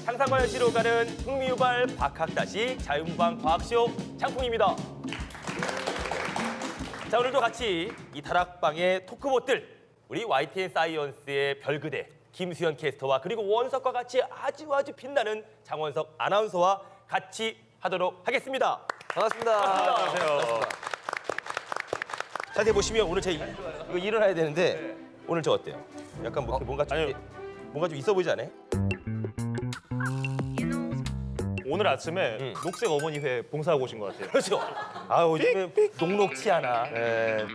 상상과 현실을 오가는 흥미유발 박학다식 자연무방 과학쇼 장풍입니다. 자, 오늘도 같이 이 다락방의 토크봇들 우리 YTN 사이언스의 별그대 김수현 캐스터와 그리고 원석과 같이 아주 빛나는 장원석 아나운서와 같이 하도록 하겠습니다. 반갑습니다. 안녕하세요. 자세히 보시면 오늘 제가 이거 일어나야 되는데 오늘 저 어때요? 약간 뭔가 좀 있어 보이지 않아요? 오늘 아침에 녹색 어머니 회 봉사하고 오신 것 같아요. 그렇죠. 아, 요즘에 녹록치 않아. 네.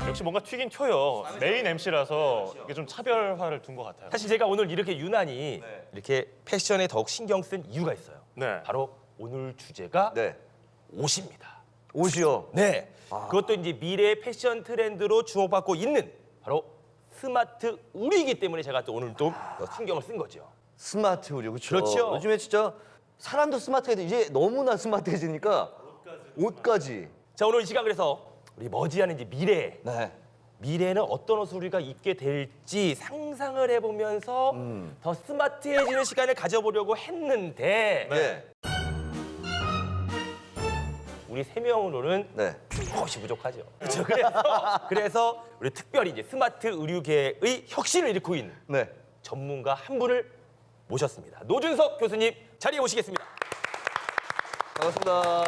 역시 뭔가 튀긴 튀어요. 메인 MC라서 이게 좀 차별화를 둔 것 같아요. 사실 제가 오늘 이렇게 유난히 이렇게 패션에 더욱 신경 쓴 이유가 있어요. 네. 바로 오늘 주제가 네. 옷입니다. 옷이요. 네. 그것도 이제 미래의 패션 트렌드로 주목받고 있는 바로 스마트 의류이기 때문에 제가 또 오늘 또 신경을 쓴 거죠. 스마트 의류, 그렇죠? 그렇죠. 요즘에 진짜 사람도 스마트해져 이제 너무나 스마트해지니까 옷까지. 자, 오늘 이 시간 그래서 우리 머지않은 이제 네. 미래에는 어떤 옷을 우리가 입게 될지 상상을 해보면서 더 스마트해지는 시간을 가져보려고 했는데 네. 우리 세 명으로는 네. 조금씩 부족하죠. 그렇죠. 그래서 우리 특별히 이제 스마트 의류계의 혁신을 일으키고 있는 네. 전문가 한 분을 모셨습니다. 노준석 교수님 자리에 오시겠습니다. 반갑습니다.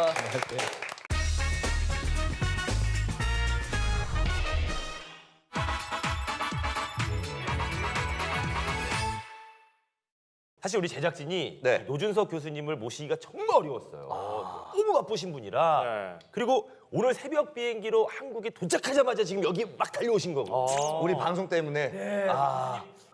사실 우리 제작진이 네. 노준석 교수님을 모시기가 정말 어려웠어요. 너무 바쁘신 분이라. 네. 그리고 오늘 새벽 비행기로 한국에 도착하자마자 지금 여기 막 달려오신 거고. 우리 방송 때문에.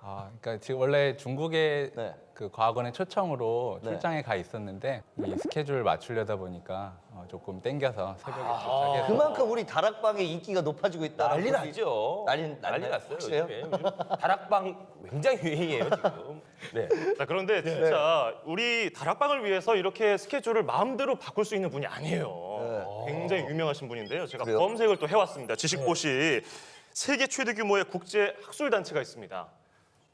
그러니까 지금 원래 중국의 네. 그 과학원의 초청으로 출장에 가 있었는데 이 스케줄 맞추려다 보니까 조금 땡겨서 새벽에 도착해서 그만큼 우리 다락방의 인기가 높아지고 있다. 난리 났죠. 난리 났어요. 확실해요? 요즘에. 다락방 굉장히 유행이에요 지금. 네. 자, 그런데 진짜 우리 다락방을 위해서 이렇게 스케줄을 마음대로 바꿀 수 있는 분이 아니에요. 굉장히 유명하신 분인데요. 제가 그래요? 검색을 또 해왔습니다. 지식봇이 세계 최대 규모의 국제 학술 단체가 있습니다.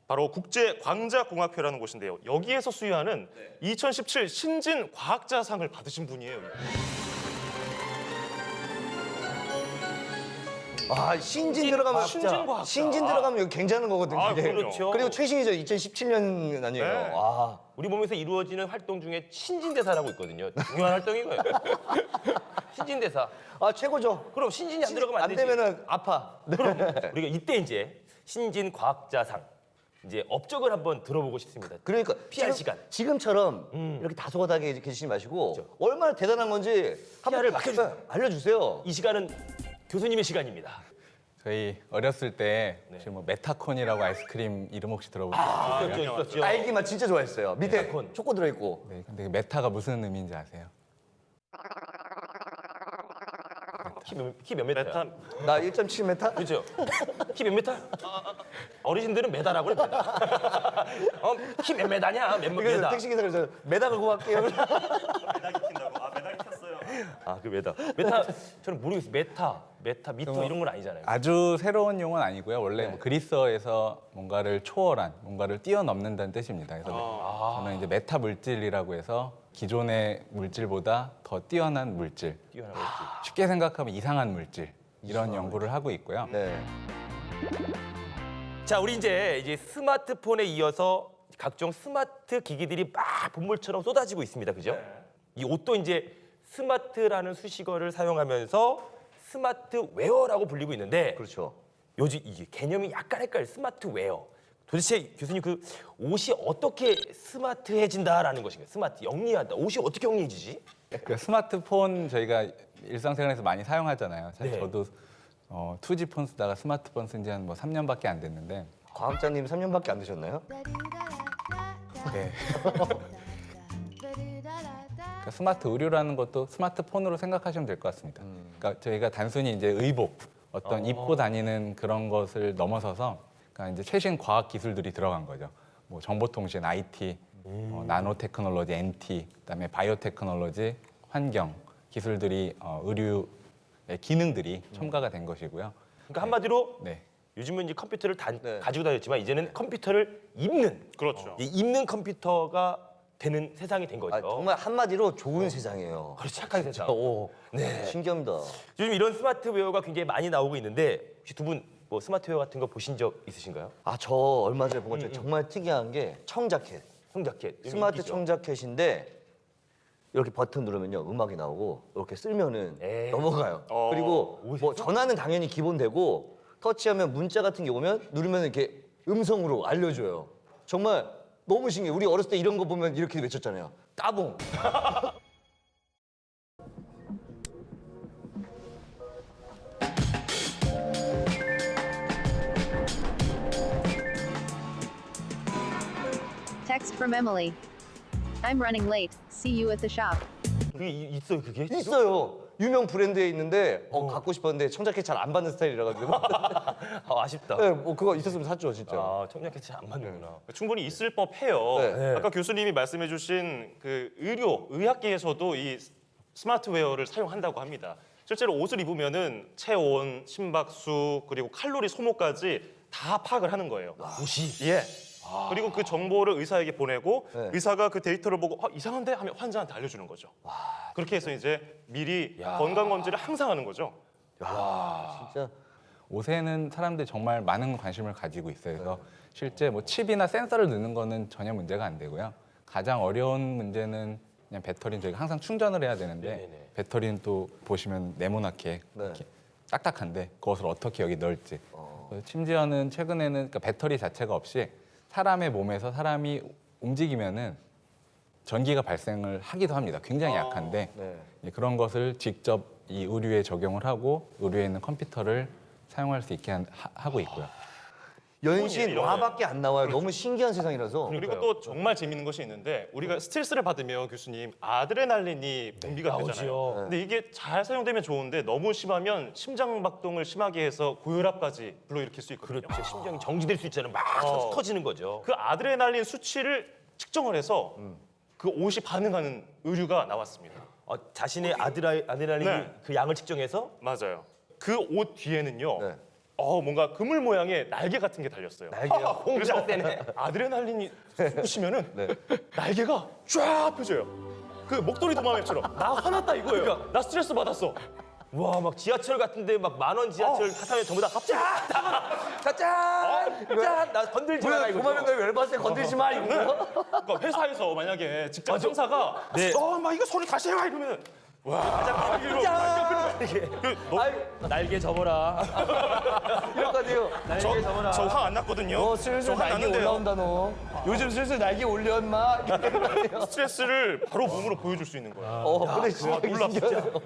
바로 국제광자공학회라는 곳인데요. 여기에서 수여하는 2017 신진 과학자상을 받으신 분이에요. 신진 들어가면 신진과학자. 신진 들어가면 여기 굉장한 거거든요. 아, 이게. 그럼요. 그리고 최신이죠. 2017년 아니에요. 네. 우리 몸에서 이루어지는 활동 중에 신진대사라고 있거든요. 중요한 활동이고요. 신진대사. 최고죠. 그럼 신진이 안 들어가면 안 되지. 되면은 아파. 그럼 우리가 이때 이제 신진 과학자상 이제 업적을 한번 들어보고 싶습니다. 그러니까 PR 시간. 지금처럼 이렇게 다소곳하게 계시지 마시고 그렇죠. 얼마나 대단한 건지 PR을 한번 알려주세요. 이 시간은 교수님의 시간입니다. 저희 어렸을 때 지금 뭐 메타콘이라고 아이스크림 이름 혹시 들어보셨어요? 있었죠. 딸기맛 진짜 좋아했어요. 밑에 메타콘. 초코 들어있고. 네, 근데 그 메타가 무슨 의미인지 아세요? 키 몇 미터야? 메타 나 1.7m? 그렇죠. 키 몇 미터? 어르신들은 메다라고 그래. 메다. 키 몇 메다냐? 몇 그래서 메다. 택시기사 그래서 메다 걸고 갈게요. 메달 킨다고. 메달 켰어요. 그 메다. 메타 저는 모르겠어요. 메타 미터 이런 건 아니잖아요. 아주 새로운 용어는 아니고요. 원래 뭐 그리스어에서 뭔가를 초월한, 뭔가를 뛰어넘는다는 뜻입니다. 그래서 저는 이제 메타 물질이라고 해서 기존의 물질보다 더 뛰어난 물질, 뛰어난 거지. 쉽게 생각하면 이상한 물질 이런 연구를 하고 있고요. 네. 자, 우리 이제 스마트폰에 이어서 각종 스마트 기기들이 막 본물처럼 쏟아지고 있습니다. 그죠? 이 옷도 이제 스마트라는 수식어를 사용하면서 스마트 웨어라고 불리고 있는데 그렇죠. 요즘 이게 개념이 약간 헷갈려요. 스마트 웨어. 도대체 교수님 그 옷이 어떻게 스마트해진다라는 것인가요? 스마트 영리하다. 옷이 어떻게 영리해지지? 그 스마트폰 저희가 일상생활에서 많이 사용하잖아요. 사실 네. 저도 2G 폰 쓰다가 스마트폰 쓴 지 한 뭐 3년밖에 안 됐는데 과학자님 3년밖에 안 되셨나요? 네. 그러니까 스마트 의류라는 것도 스마트폰으로 생각하시면 될 것 같습니다. 그러니까 저희가 단순히 이제 의복, 어떤 입고 다니는 그런 것을 넘어서서 그러니까 이제 최신 과학 기술들이 들어간 거죠. 뭐 정보통신, IT, 나노 테크놀로지, NT, 그다음에 바이오 테크놀로지, 환경 기술들이 의류의 기능들이 첨가가 된 것이고요. 그러니까 한마디로 네. 요즘은 이제 컴퓨터를 네. 가지고 다녔지만 이제는 컴퓨터를 입는 그렇죠. 이 입는 컴퓨터가 되는 세상이 된 거죠. 아, 정말 한마디로 좋은 세상이에요. 그렇죠. 착한 세상. 오, 네. 신기합니다. 요즘 이런 스마트웨어가 굉장히 많이 나오고 있는데 혹시 두 분 뭐 스마트웨어 같은 거 보신 적 있으신가요? 아, 저 얼마 전에 본 것 중에 정말 특이한 게 청자켓. 청자켓. 요즘 스마트 인기죠. 청자켓인데 이렇게 버튼 누르면요 음악이 나오고 이렇게 쓸면은 에이. 넘어가요. 그리고 뭐 전화는 당연히 기본되고 터치하면 문자 같은 게 오면 누르면 이렇게 음성으로 알려줘요. 정말 너무 신기해. 우리 어렸을 때 이런 거 보면 이렇게 외쳤잖아요. 따봉. Text from Emily. I'm running late. See you at the shop. 그게 있어요, 그게? 있어요. 유명 브랜드에 있는데 갖고 싶었는데 청자켓 잘 안 받는 스타일이라 가지고. 아, 아쉽다. 네, 뭐 그거 있었으면 샀죠 진짜. 아, 청자켓 잘 안 맞는구나. 충분히 있을 법해요. 네. 아까 교수님이 말씀해주신 그 의학계에서도 이 스마트웨어를 사용한다고 합니다. 실제로 옷을 입으면은 체온, 심박수 그리고 칼로리 소모까지 다 파악을 하는 거예요. 옷이? 예. 그리고 그 정보를 의사에게 보내고 네. 의사가 그 데이터를 보고 이상한데 하면 환자한테 알려주는 거죠. 그렇게 해서 이제 미리 건강 검진을 항상 하는 거죠. 진짜. 옷에는 사람들이 정말 많은 관심을 가지고 있어요. 그래서 실제 뭐 칩이나 센서를 넣는 거는 전혀 문제가 안 되고요. 가장 어려운 문제는 그냥 배터리는 저희가 항상 충전을 해야 되는데 네네네. 배터리는 또 보시면 네모나게 네. 이렇게 딱딱한데 그것을 어떻게 여기 넣을지. 심지어는 최근에는 그러니까 배터리 자체가 없이 사람의 몸에서 사람이 움직이면은 전기가 발생을 하기도 합니다. 굉장히 약한데 네. 예, 그런 것을 직접 이 의류에 적용을 하고 의류에 있는 컴퓨터를 사용할 수 있게 하고 있고요. 연신 이런 와밖에 안 나와요. 너무 신기한 세상이라서. 그리고 또 정말 재밌는 것이 있는데 우리가 스트레스를 받으면 교수님 아드레날린이 분비가 되잖아요. 나오지요. 근데 이게 잘 사용되면 좋은데 너무 심하면 심장박동을 심하게 해서 고혈압까지 불러일으킬 수 있거든요. 그렇죠. 심장이 정지될 수 있잖아요. 막 터지는 거죠. 그 아드레날린 수치를 측정을 해서 그 옷이 반응하는 의류가 나왔습니다. 자신의 아드레날린 네. 그 양을 측정해서 맞아요. 그 옷 뒤에는요. 네. 뭔가 그물 모양의 날개 같은 게 달렸어요. 날개요? 공작대네. 아드레날린이 쏘시면은 네. 날개가 쫙 펴져요. 그 목도리 도마뱀처럼 나 화났다 이거예요. 나 스트레스 받았어. 와, 막 지하철 같은데 막 10,000원 지하철 타면 전부 다 짠! 나 건들지 마라 이거. 고마면 널 열받을 때 건들지 마 이거. 그러니까 회사에서 만약에 직장 상사가 네. 막 이거 소리 다시 해봐 이러면 날개 접어라. 이러거든요. 날개 접어라. 저 화 안 났거든요. 슬슬 저 화 날개 났는데요. 올라온다 너. 요즘 슬슬 날개 올려 인마. 스트레스를 바로 몸으로 보여줄 수 있는 거예요. 근데 진짜 놀랍 신기하다.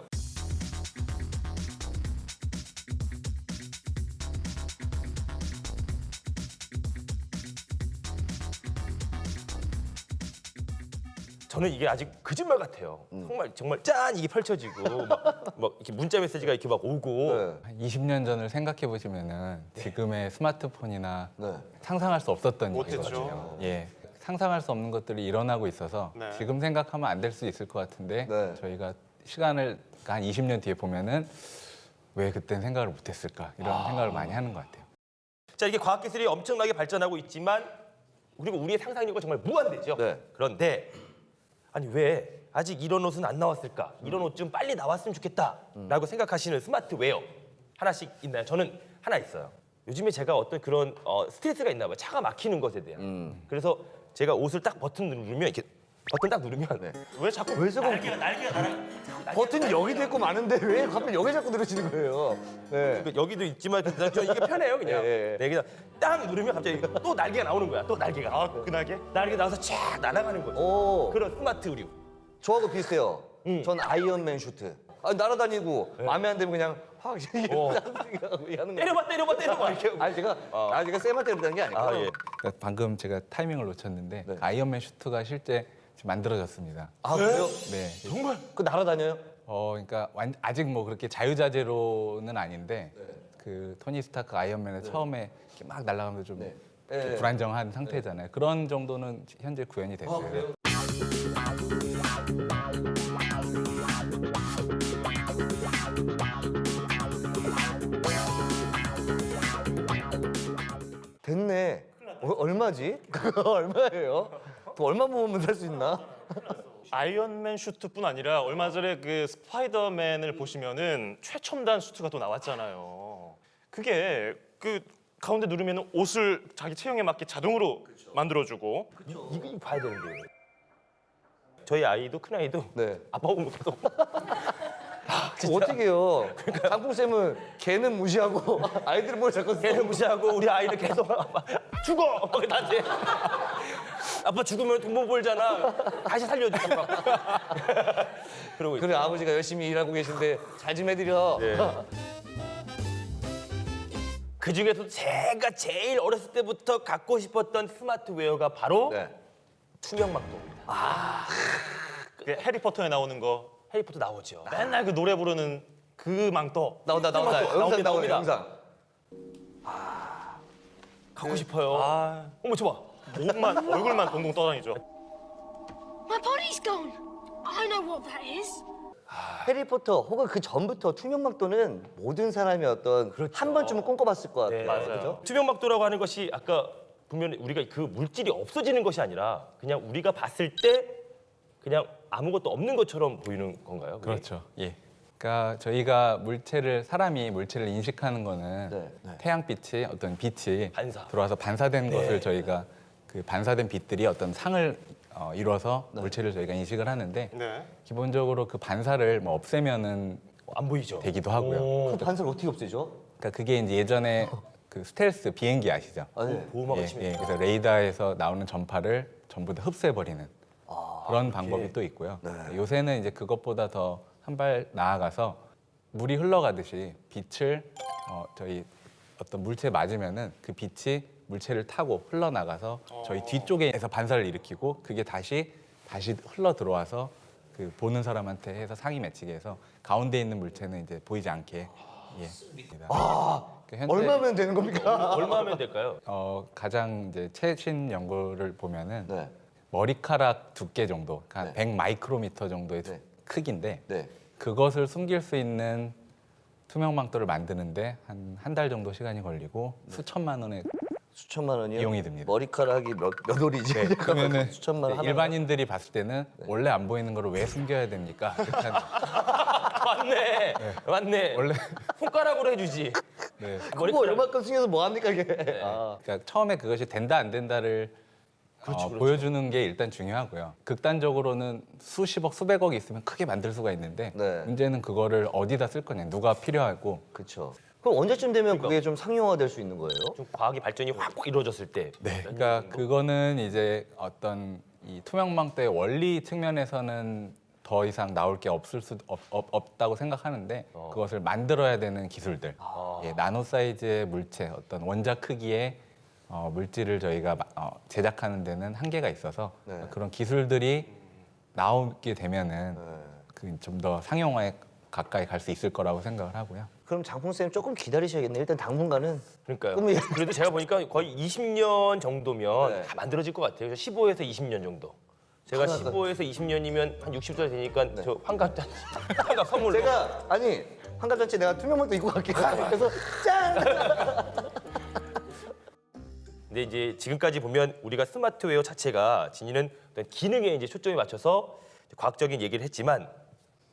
저는 이게 아직 거짓말 같아요. 정말 짠 이게 펼쳐지고 막 이렇게 문자 메시지가 이렇게 막 오고. 네. 한 20년 전을 생각해 보시면은 지금의 스마트폰이나 네. 상상할 수 없었던 못했죠. 일이거든요. 예. 상상할 수 없는 것들이 일어나고 있어서 네. 지금 생각하면 안 될 수 있을 것 같은데 네. 저희가 시간을 한 20년 뒤에 보면은 왜 그땐 생각을 못 했을까 이런 생각을 많이 하는 것 같아요. 자, 이게 과학 기술이 엄청나게 발전하고 있지만 그리고 우리의 상상력은 정말 무한대죠. 네. 그런데 아니 왜 아직 이런 옷은 안 나왔을까? 이런 옷 좀 빨리 나왔으면 좋겠다라고 생각하시는 스마트웨어 하나씩 있나요? 저는 하나 있어요. 요즘에 제가 어떤 그런 스트레스가 있나 봐요. 차가 막히는 것에 대한. 그래서 제가 옷을 딱 버튼 누르면 이렇게 버튼 딱 누르면 왜 자꾸 왜 저거 버튼이 여기도 있고 많은데 왜 하필 여기 자꾸 누르시는 거예요? 네. 그 여기도 있지만 저 이게 편해요 그냥. 예, 예. 네, 그냥 딱 누르면 갑자기 또 날개가 나오는 거야. 또 날개가. 그 날개? 날개 나와서 쫙 날아가는 거죠. 오, 그런 스마트 의류. 저하고 비슷해요. 전 아이언맨 슈트. 날아다니고 마음에 안 들면 그냥 확 이렇게 하는 거. 때려봐 이렇게. 아니 제가 쌤한테 그랬다는 게 아니고. 아 예. 그러니까 방금 제가 타이밍을 놓쳤는데 네. 그 아이언맨 슈트가 실제 지금 만들어졌습니다. 아 그래요? 네. 그 날아다녀요? 그러니까 아직 뭐 그렇게 자유자재로는 아닌데 그 토니 스타크 아이언맨의 처음에 이렇게 막 날아가면서 좀 네. 이렇게 네. 불안정한 상태잖아요. 그런 정도는 현재 구현이 됐어요. 맞네. 얼마지? 그거 얼마예요? 또 얼마 모으면 살 수 있나? 아이언맨 슈트뿐 아니라 얼마 전에 그 스파이더맨을 보시면은 최첨단 슈트가 또 나왔잖아요. 그게 그 가운데 누르면 옷을 자기 체형에 맞게 자동으로 만들어주고. 이거 봐야 되는데. 저희 아이도 큰 아이도 네. 아빠 보면 계속 어떻게 해요? 장풍쌤은 걔는 무시하고 아이들을 뭘 자꾸 걔를 무시하고 우리 아이를 계속 아빠 죽어 막 나한테 아빠 죽으면 돈 못 벌잖아 다시 살려줘 그러고 그래 아버지가 열심히 일하고 계신데 잘 좀 해드려. 그 중에서 제가 제일 어렸을 때부터 갖고 싶었던 스마트웨어가 바로 네. 투명망토입니다. 그 해리포터에 나오는 거 해리포터 나오죠. 맨날 그 노래 부르는 그 망토. 나온다. 영상 나옵니다, 나오네. 나옵니다. 영상. 갖고 싶어요. 어머 줘봐. 얼굴만 동동 떠다니죠. My body's gone. I know what that is. 해리포터 혹은 그 전부터 투명막도는 모든 사람이 어떤 한 번쯤은 꿈꿔봤을 것 같아요. 네. 맞아요. 그죠? 투명막도라고 하는 것이 아까 보면 우리가 그 물질이 없어지는 것이 아니라 그냥 우리가 봤을 때 그냥 아무것도 없는 것처럼 보이는 건가요? 그게? 그렇죠. 예. 그러니까 저희가 사람이 물체를 인식하는 거는 네. 태양빛이 어떤 빛이 반사. 들어와서 반사된 것을 저희가 그 반사된 빛들이 어떤 상을 이뤄서 물체를 저희가 인식을 하는데 네. 기본적으로 그 반사를 뭐 없애면은 안 보이죠. 되기도 하고요. 그 반사를 어떻게 없애죠? 그러니까 그게 이제 예전에 그 스텔스 비행기 아시죠? 아, 네. 보호막을 예, 치면 예. 그래서 레이더에서 나오는 전파를 전부 다 흡수해버리는 그런 방법이 또 있고요. 요새는 이제 그것보다 더 한 발 나아가서 물이 흘러가듯이 빛을 저희 어떤 물체에 맞으면은 그 빛이 물체를 타고 흘러나가서 저희 뒤쪽에서 반사를 일으키고 그게 다시 흘러 들어와서 그 보는 사람한테 해서 상이 맺히게 해서 가운데 있는 물체는 이제 보이지 않게 그러니까 얼마면 되는 겁니까? 얼마면 될까요? 가장 이제 최신 연구를 보면은 네. 머리카락 두께 정도, 그러니까 한 네. 100 마이크로미터 정도의 네. 크기인데 네. 그것을 숨길 수 있는 투명망토를 만드는데 한 달 정도 시간이 걸리고 수천만 원의 수천만 원이요? 비용이 듭니다. 머리카락이 몇 올이지? 그러면은 수천만 원. 일반인들이 봤을 때는 원래 안 보이는 거를 왜 숨겨야 됩니까? 이렇게 맞네. 맞네. 원래 손가락으로 해주지. 네. 그거 얼마큼 숨겨서 뭐 합니까 이게? 그러니까 처음에 그것이 된다 안 된다를 보여주는 게 일단 중요하고요. 극단적으로는 수십억, 수백억이 있으면 크게 만들 수가 있는데 네. 문제는 그거를 어디다 쓸 거냐, 누가 필요하고. 그렇죠. 그럼 언제쯤 되면 그게 좀 상용화될 수 있는 거예요? 좀 과학의 발전이 확 이루어졌을 때. 네. 그러니까 그거는 이제 어떤 이 투명망토의 원리 측면에서는 더 이상 나올 게 없다고 생각하는데 그것을 만들어야 되는 기술들, 예, 나노 사이즈의 물체, 어떤 원자 크기의 물질을 저희가 제작하는 데는 한계가 있어서 네. 그런 기술들이 나오게 되면은 좀 더 상용화에 가까이 갈 수 있을 거라고 생각을 하고요. 그럼 장풍쌤 조금 기다리셔야겠네. 일단 당분간은. 그러니까요. 꿈이- 그래도 제가 보니까 거의 20년 정도면 네. 다 만들어질 것 같아요. 15에서 20년 정도. 제가 15에서 20년이면 한 60살 되니까 저 환갑 선물로. 제가 아니 한갑잔치 내가 투명망토 입고 갈게요. 그래서 짠. 근데 이제 지금까지 보면 우리가 스마트웨어 자체가 지니는 어떤 기능에 이제 초점이 맞춰서 과학적인 얘기를 했지만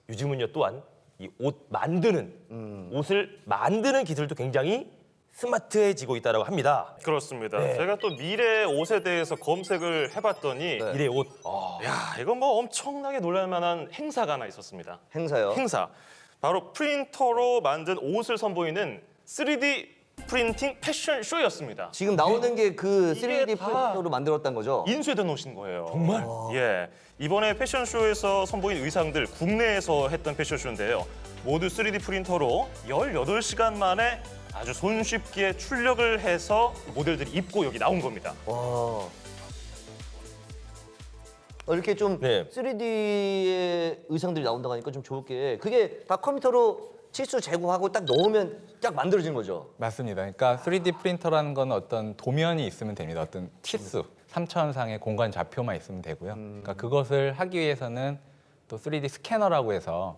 요즘은요 또한 이 옷 만드는 옷을 만드는 기술도 굉장히 스마트해지고 있다고 합니다. 그렇습니다. 네. 제가 또 미래 옷에 대해서 검색을 해봤더니 미래 옷. 야 이건 뭐 엄청나게 놀랄만한 행사가 하나 있었습니다. 행사요. 행사. 바로 프린터로 만든 옷을 선보이는 3D 프린팅 패션 쇼였습니다. 지금 나오는 게 그 이게 3D 다 프린터로 만들었다는 거죠? 인쇄돼 놓으신 거예요. 정말? 예. 이번에 패션쇼에서 선보인 의상들 국내에서 했던 패션쇼인데요. 모두 3D 프린터로 18시간 만에 아주 손쉽게 출력을 해서 모델들이 입고 여기 나온 겁니다. 와. 이렇게 좀 네. 3D의 의상들이 나온다고 하니까 좀 좋을 게 그게 다 컴퓨터로 치수 제거하고 딱 넣으면 딱 만들어진 거죠. 맞습니다. 그러니까 3D 프린터라는 건 어떤 도면이 있으면 됩니다. 어떤 치수, 3차원상의 공간 좌표만 있으면 되고요. 그러니까 그것을 하기 위해서는 또 3D 스캐너라고 해서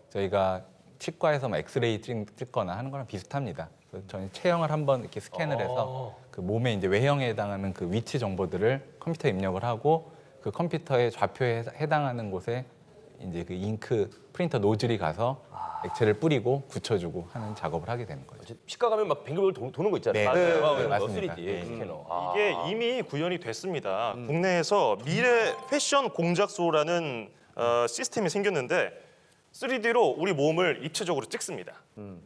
저희가 치과에서 뭐 엑스레이 찍거나 하는 거랑 비슷합니다. 그래서 저희 체형을 한번 이렇게 스캔을 해서 그 몸의 이제 외형에 해당하는 그 위치 정보들을 컴퓨터에 입력을 하고 그 컴퓨터의 좌표에 해당하는 곳에 이제 그 잉크 프린터 노즐이 가서 액체를 뿌리고 굳혀주고 하는 작업을 하게 되는 거죠. 피가 가면 막 뱅글뱅글 도는 거 있잖아요. 네, 맞아요. 맞습니다. 3D 네. 스캐너. 이게 이미 구현이 됐습니다. 국내에서 미래 패션 공작소라는 시스템이 생겼는데 3D로 우리 몸을 입체적으로 찍습니다.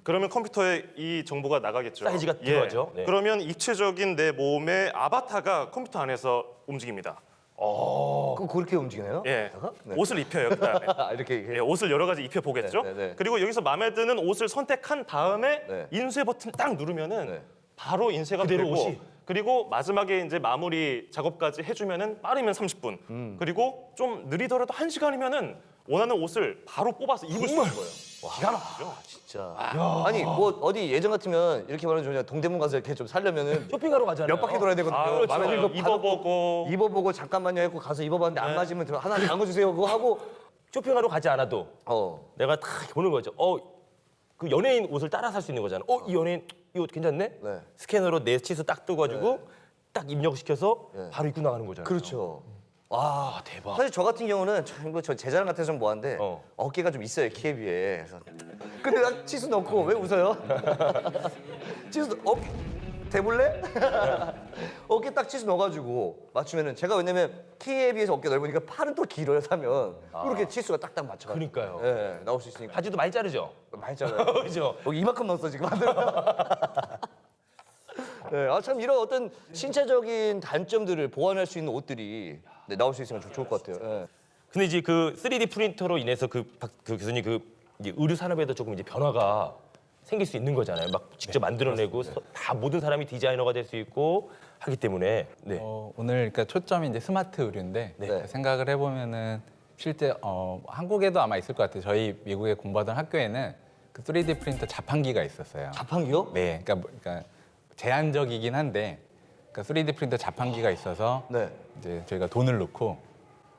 그러면 컴퓨터에 이 정보가 나가겠죠. 사이즈가 들어가죠. 네. 그러면 입체적인 내 몸의 아바타가 컴퓨터 안에서 움직입니다. 그렇게 움직이나요? 예, 네. 옷을 입혀요. 그다음에 아, 이렇게 예, 옷을 여러 가지 입혀 보겠죠. 네, 네, 네. 그리고 여기서 마음에 드는 옷을 선택한 다음에 네. 인쇄 버튼 딱 누르면은 네. 바로 인쇄가 그대로 되고 옷이. 그리고 마지막에 이제 마무리 작업까지 해주면은 빠르면 30분 그리고 좀 느리더라도 1시간이면은 원하는 옷을 바로 뽑아서 입을 수 있는 거예요. 기가 막히죠. 진짜. 아니 뭐 어디 예전 같으면 이렇게 말하면 그냥 동대문 가서 이렇게 좀 살려면은 쇼핑하러 가잖아요. 몇 바퀴 돌아야 되거든요. 아, 그렇죠. 마음에 드는 거 입어보고 입어보고 잠깐만요 했고 가서 입어봤는데 안 맞으면 하나 담궈주세요 그거 하고 쇼핑하러 가지 않아도 내가 다 보는 거죠. 그 연예인 옷을 따라 살 수 있는 거잖아. 이 연예인 이 옷 괜찮네? 네. 스캐너로 내 치수 딱 떠가지고 딱 입력시켜서 바로 입고 나가는 거잖아요. 그렇죠. 와 대박. 사실 저 같은 경우는 저 제자랑 같아서 좀 뭐한데 어. 어깨가 좀 있어요 키에 비해. 그래서 근데 나 치수 넣고 왜 웃어요? 치수 어깨 대볼래? 어깨 딱 치수 넣어가지고 맞추면은 제가 왜냐면 키에 비해서 어깨 넓으니까 팔은 또 길어요 사면 이렇게 치수가 딱딱 맞춰가지고. 그러니까요. 예, 나올 수 있으니까. 바지도 많이 자르죠. 많이 잘라요. 그죠? 여기 이만큼 넣었어 지금. 네, 참 이런 어떤 신체적인 단점들을 보완할 수 있는 옷들이 나올 수 있으면 좋을 것 같아요. 예. 근데 이제 그 3D 프린터로 인해서 그 교수님 이제 의류 산업에도 조금 이제 변화가 생길 수 있는 거잖아요. 막 직접 만들어내고 다 모든 사람이 디자이너가 될 수 있고 하기 때문에. 네. 오늘 그러니까 초점이 이제 스마트 의류인데 네. 생각을 해보면은 실제 한국에도 아마 있을 것 같아요. 저희 미국에 공부하던 학교에는 그 3D 프린터 자판기가 있었어요. 자판기요? 네, 그러니까 제한적이긴 한데, 그러니까 3D 프린터 자판기가 있어서 네. 이제 저희가 돈을 넣고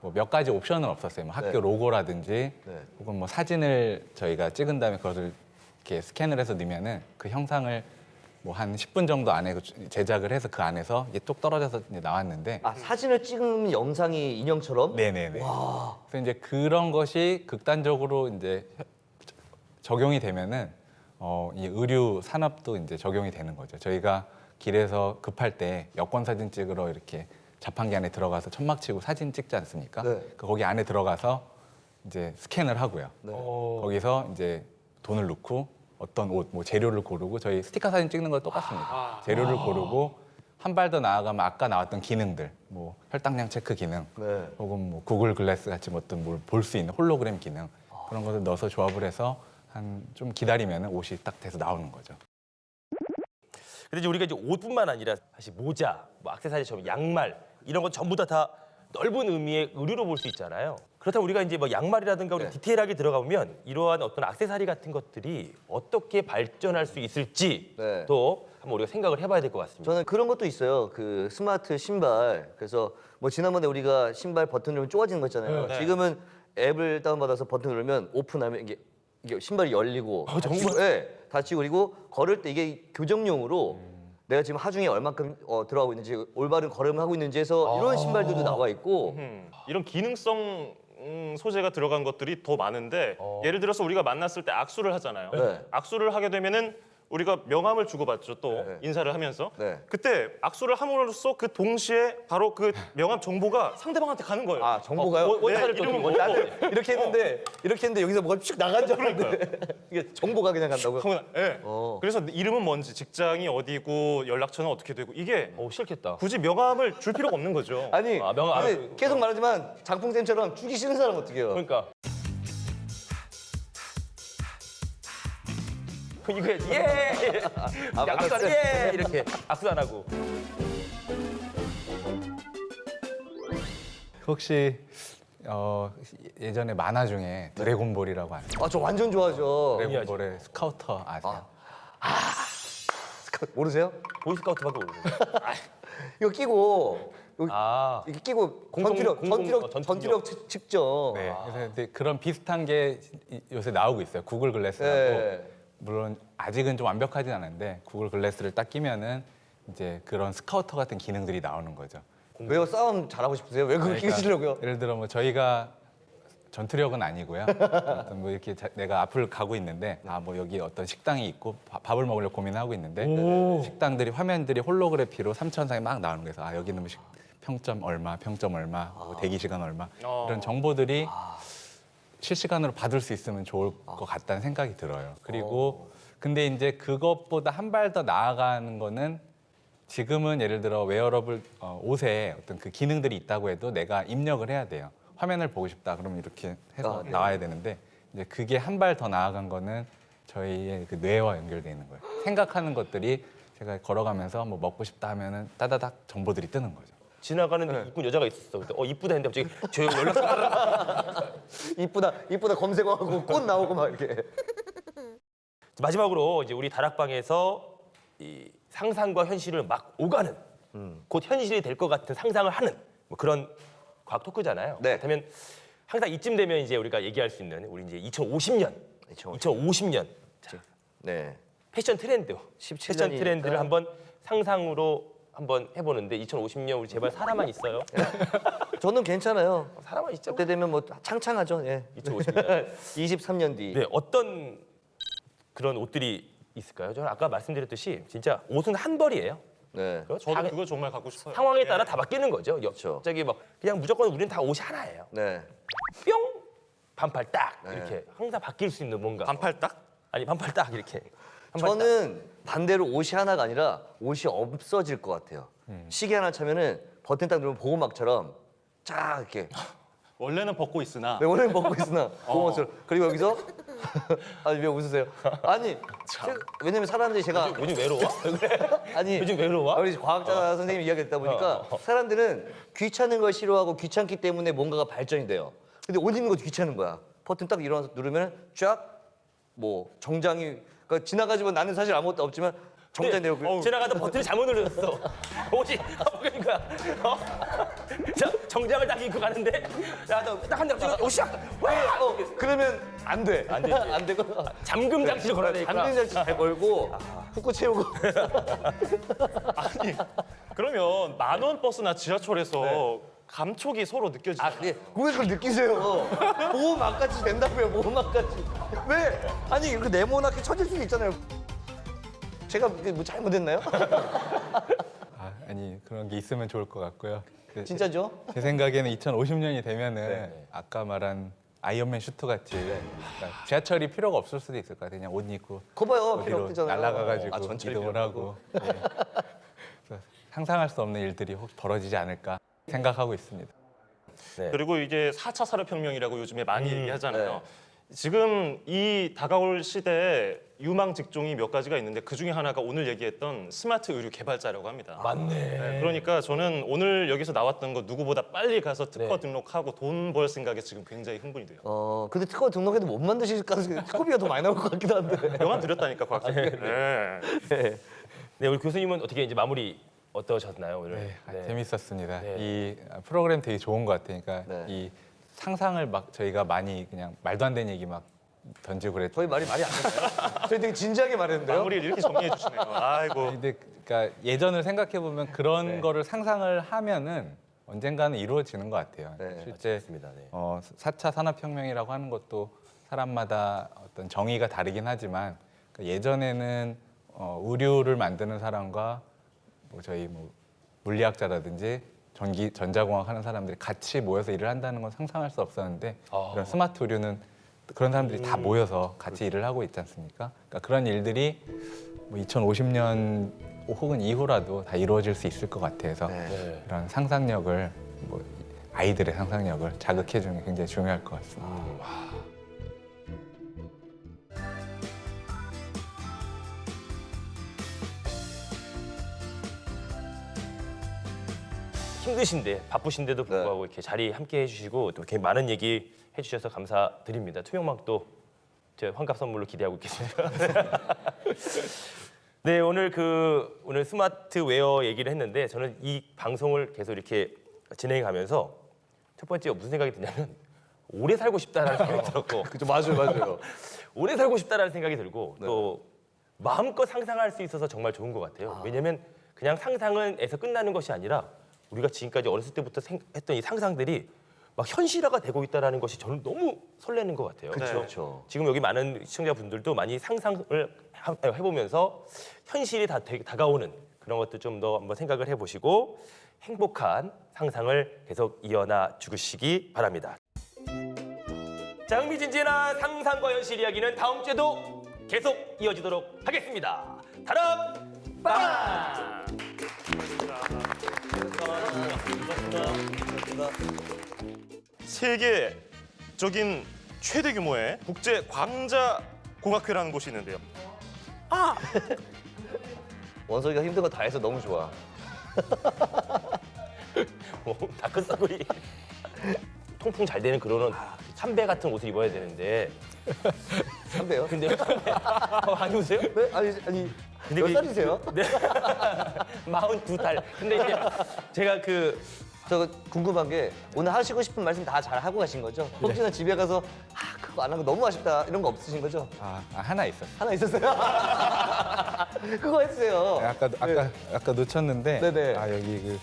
뭐 몇 가지 옵션은 없었어요. 뭐 학교 네. 로고라든지 네. 혹은 뭐 사진을 저희가 찍은 다음에 그것을 이렇게 스캔을 해서 넣으면은 그 형상을 뭐 한 10분 정도 안에 제작을 해서 그 안에서 이게 뚝 떨어져서 이제 나왔는데. 아 사진을 찍으면 영상이 인형처럼? 네네네. 그래서 이제 그런 것이 극단적으로 이제 적용이 되면은 이 의류 산업도 이제 적용이 되는 거죠. 저희가 길에서 급할 때 여권 사진 찍으러 이렇게 자판기 안에 들어가서 천막 치고 사진 찍지 않습니까? 네. 거기 안에 들어가서 이제 스캔을 하고요. 네. 거기서 이제 돈을 넣고 어떤 옷, 뭐 재료를 고르고 저희 스티커 사진 찍는 거 똑같습니다. 재료를 고르고 한 발 더 나아가면 아까 나왔던 기능들, 뭐 혈당량 체크 기능, 네. 혹은 뭐 구글 글래스 같이 어떤 뭘 볼 수 있는 홀로그램 기능 그런 것을 넣어서 조합을 해서 한 좀 기다리면 옷이 딱 돼서 나오는 거죠. 근데 이제 우리가 이제 옷뿐만 아니라 사실 모자, 뭐 액세서리처럼 양말 이런 건 전부 다 넓은 의미의 의류로 볼 수 있잖아요. 그렇다면 우리가 이제 뭐 양말이라든가 우리 네. 디테일하게 들어가보면 이러한 어떤 액세서리 같은 것들이 어떻게 발전할 수 있을지 네. 또 한번 우리가 생각을 해봐야 될 것 같습니다. 저는 그런 것도 있어요. 그 스마트 신발. 그래서 뭐 지난번에 우리가 신발 버튼 누르면 좁아지는 거 있잖아요. 네. 지금은 앱을 다운받아서 버튼 누르면 오픈하면 이게 신발이 열리고 정말? 네, 닫히고 그리고 걸을 때 이게 교정용으로 내가 지금 하중에 얼마큼 들어가고 있는지 올바른 걸음을 하고 있는지 해서 이런 신발들도 나와 있고 이런 기능성 소재가 들어간 것들이 더 많은데 예를 들어서 우리가 만났을 때 악수를 하잖아요. 네. 악수를 하게 되면은 우리가 명함을 주고받죠. 또 네. 인사를 하면서 네. 그때 악수를 함으로써 그 동시에 바로 그 명함 정보가 상대방한테 가는 거예요. 아 정보가요? 원사를 또 이름은 두고. 뭐고? 이렇게 했는데 여기서 뭐가 쭉 나간 줄 알았는데 이게 정보가 그냥 간다고요? 예. 어. 그래서 이름은 뭔지, 직장이 어디고, 연락처는 어떻게 되고 이게 싫겠다. 굳이 명함을 줄 필요가 없는 거죠. 아니 명함 근데 계속 말하지만 장풍쌤처럼 주기 싫은 사람 어떻게 해요? 그러니까 이거 해야지. 예. 악수 안 예. 이렇게 악수 안 하고. 혹시 예전에 만화 중에 드래곤볼이라고 하는 아 저 완전 좋아하죠. 드래곤볼의 스카우터 아세요? 모르세요? 보이스카우트밖에 모르는 거예요. 이거 끼고 여기 아. 이렇게 끼고 공성- 전투력 측정. 네. 그래서 이제 그런 비슷한 게 요새 나오고 있어요. 구글 글래스라고. 네. 물론 아직은 좀 완벽하진 않은데 구글 글래스를 딱 끼면은 이제 그런 스카우터 같은 기능들이 나오는 거죠. 왜요? 싸움 잘하고 싶으세요? 왜 그거 끼시려고요? 예를 들어 뭐 저희가 전투력은 아니고요. 어떤 뭐 이렇게 내가 앞을 가고 있는데 뭐 여기 어떤 식당이 있고 밥을 먹으려고 고민하고 있는데 식당들이 화면들이 홀로그래피로 3차원상에 막 나오는 거예요. 그래서 여기는 뭐 평점 얼마, 뭐 대기 시간 얼마 이런 정보들이 실시간으로 받을 수 있으면 좋을 것 같다는 생각이 들어요. 그리고 근데 이제 그것보다 한 발 더 나아가는 거는 지금은 예를 들어 웨어러블 옷에 어떤 그 기능들이 있다고 해도 내가 입력을 해야 돼요. 화면을 보고 싶다 그러면 이렇게 해서 나와야 되는데 이제 그게 한 발 더 나아간 거는 저희의 그 뇌와 연결돼 있는 거예요. 생각하는 것들이 제가 걸어가면서 뭐 먹고 싶다 하면은 따다닥 정보들이 뜨는 거죠. 지나가는 이쁜 여자가 있었어. 그때 이쁘다 했는데 갑자기 저 연락 이쁘다 검색어하고 꽃 나오고 막 이렇게. 마지막으로 이제 우리 다락방에서 이 상상과 현실을 막 오가는 곧 현실이 될 것 같은 상상을 하는 뭐 그런 과학 토크잖아요. 네. 그렇다면 항상 이쯤 되면 이제 우리가 얘기할 수 있는 우리 이제 2050년 자, 네. 패션 트렌드, 17년이니까. 패션 트렌드를 한번 상상으로 한번 해보는데 2050년 우리 제발 사람만 있어요. 저는 괜찮아요. 사람만 있죠. 그때 되면 뭐 창창하죠. 예. 2050년. 23년 뒤. 네, 어떤 그런 옷들이 있을까요? 저는 아까 말씀드렸듯이 진짜 옷은 한 벌이에요. 네. 저도 그거 정말 갖고 싶어요. 상황에 따라 다 바뀌는 거죠. 그렇죠. 갑자기 막 그냥 무조건 우리는 다 옷이 하나예요. 네. 뿅 반팔 딱 네. 이렇게 항상 바뀔 수 있는 뭔가. 반팔 딱? 아니 반팔 딱 이렇게. 반팔 딱. 저는 반대로 옷이 하나가 아니라 옷이 없어질 것 같아요. 시계 하나 차면은 버튼 딱 누르면 보호막처럼 쫙 이렇게. 원래는 벗고 있으나 네, 원래는 먹고 있으나 보호막처럼. 그리고 여기서 아니 왜 웃으세요? 아니 왜냐면 사람들이 제가 요즘 외로워? 왜 그래? 아니 요즘 외로워? 우리 과학자 선생님 이야기 듣다 보니까 사람들은 귀찮은 걸 싫어하고 귀찮기 때문에 뭔가가 발전이 돼요. 근데 옷 입는 것도 귀찮은 거야. 버튼 딱 일어나서 누르면 쫙 뭐 정장이 그러니까 지나가지만 나는 사실 아무것도 없지만 정장이 되고 지나가다 버튼을 잘못 눌렀어. 옷이 그러니까 자, 정장을 딱 입고 가는데 딱 한 대 갑자기 옷이 그러면 안 돼. 안 되지. 안 되고 잠금 장치를 걸어야 되니까. 잠금 장치 잘 걸고 훅구 채우고 아니 그러면 만원 버스나 지하철에서 감촉이 서로 느껴지죠. 왜 그걸 느끼세요? 보호막까지 된다고요, 보호막까지. 왜? 아니, 그 네모나게 쳐질 수도 있잖아요. 제가 뭐 잘못했나요? 아니 그런 게 있으면 좋을 것 같고요. 진짜죠? 제 생각에는 2050년이 되면은 아까 말한 아이언맨 슈트 같이 그러니까 지하철이 필요가 없을 수도 있을 것 같아요. 그냥 옷 입고 거 봐요, 필요 어디로 없잖아요. 날아가가지고 전철이 이동을 필요 하고 예. 그래서 상상할 수 없는 일들이 혹 벌어지지 않을까 생각하고 있습니다. 그리고 이게 4차 산업혁명이라고 요즘에 많이 얘기하잖아요. 지금 이 다가올 시대에 유망 직종이 몇 가지가 있는데 그 중에 하나가 오늘 얘기했던 스마트 의류 개발자라고 합니다. 맞네. 그러니까 저는 오늘 여기서 나왔던 거 누구보다 빨리 가서 특허 등록하고 돈 벌 생각에 지금 굉장히 흥분이 돼요. 근데 특허 등록해도 못 만드실 가능성이 특허비가 더 많이 나올 것 같기도 한데. 명함 드렸다니까 과학자님. 네, 우리 교수님은 어떻게 이제 마무리 어떠셨나요 오늘? 재밌었습니다. 네. 이 프로그램 되게 좋은 것 같아요. 그러니까 네. 이 상상을 막 저희가 많이 그냥 말도 안 되는 얘기 막 던지고 그랬죠. 저희 말이 안 됐나요? 저희 되게 진지하게 말했는데요? 마무리를 이렇게 정리해 주시네요. 아이고. 근데 그러니까 예전을 생각해 보면 그런 거를 상상을 하면은 언젠가는 이루어지는 것 같아요. 네, 실제 맞습니다. 네. 4차 산업혁명이라고 하는 것도 사람마다 어떤 정의가 다르긴 하지만 그러니까 예전에는 의류를 만드는 사람과 뭐 저희 뭐 물리학자라든지 전자공학 하는 사람들이 같이 모여서 일을 한다는 건 상상할 수 없었는데 이런 스마트 의류는 그런 사람들이 다 모여서 같이 일을 하고 있지 않습니까? 그러니까 그런 일들이 뭐 2050년 혹은 이후라도 다 이루어질 수 있을 것 같아서 네. 이런 상상력을 뭐 아이들의 상상력을 자극해 주는 게 굉장히 중요할 것 같습니다. 힘드신데 바쁘신데도 불구하고 이렇게 자리 함께 해주시고 또 이렇게 많은 얘기 해주셔서 감사드립니다. 투명망도 제 환갑 선물로 기대하고 있겠습니다. 네, 오늘 스마트 웨어 얘기를 했는데 저는 이 방송을 계속 이렇게 진행해가면서 첫 번째 무슨 생각이 드냐면 오래 살고 싶다라는 생각이 들었고 그죠, 맞아요. 오래 살고 싶다라는 생각이 들고 또 마음껏 상상할 수 있어서 정말 좋은 것 같아요. 왜냐면 그냥 상상에서 끝나는 것이 아니라 우리가 지금까지 어렸을 때부터 했던 이 상상들이 막 현실화가 되고 있다는 것이 저는 너무 설레는 것 같아요. 그렇죠. 지금 여기 많은 시청자분들도 많이 상상을 해보면서 현실이 다가오는 그런 것도 좀 더 한번 생각을 해보시고 행복한 상상을 계속 이어나 주시기 바랍니다. 자, 흥미진진한 상상과 현실 이야기는 다음 주에도 계속 이어지도록 하겠습니다. 다락방! 세계적인 최대 규모의 국제 광자 공학회라는 곳이 있는데요. 원석이가 힘든 거 다 해서 너무 좋아. 다크서클이 통풍 잘 되는 그런 삼배 같은 옷을 입어야 되는데 선배요? 근데 아니 오세요? 네? 아니 근데 몇 그- 살이세요? 네. 42살. 근데 이제 제가 저 궁금한 게 오늘 하시고 싶은 말씀 다 잘 하고 가신 거죠? 혹시나 집에 가서 그거 안 한 거 너무 아쉽다 이런 거 없으신 거죠? 하나 있었어요. 하나 있었어요? 그거 해주세요. 아까 놓쳤는데 네네. 여기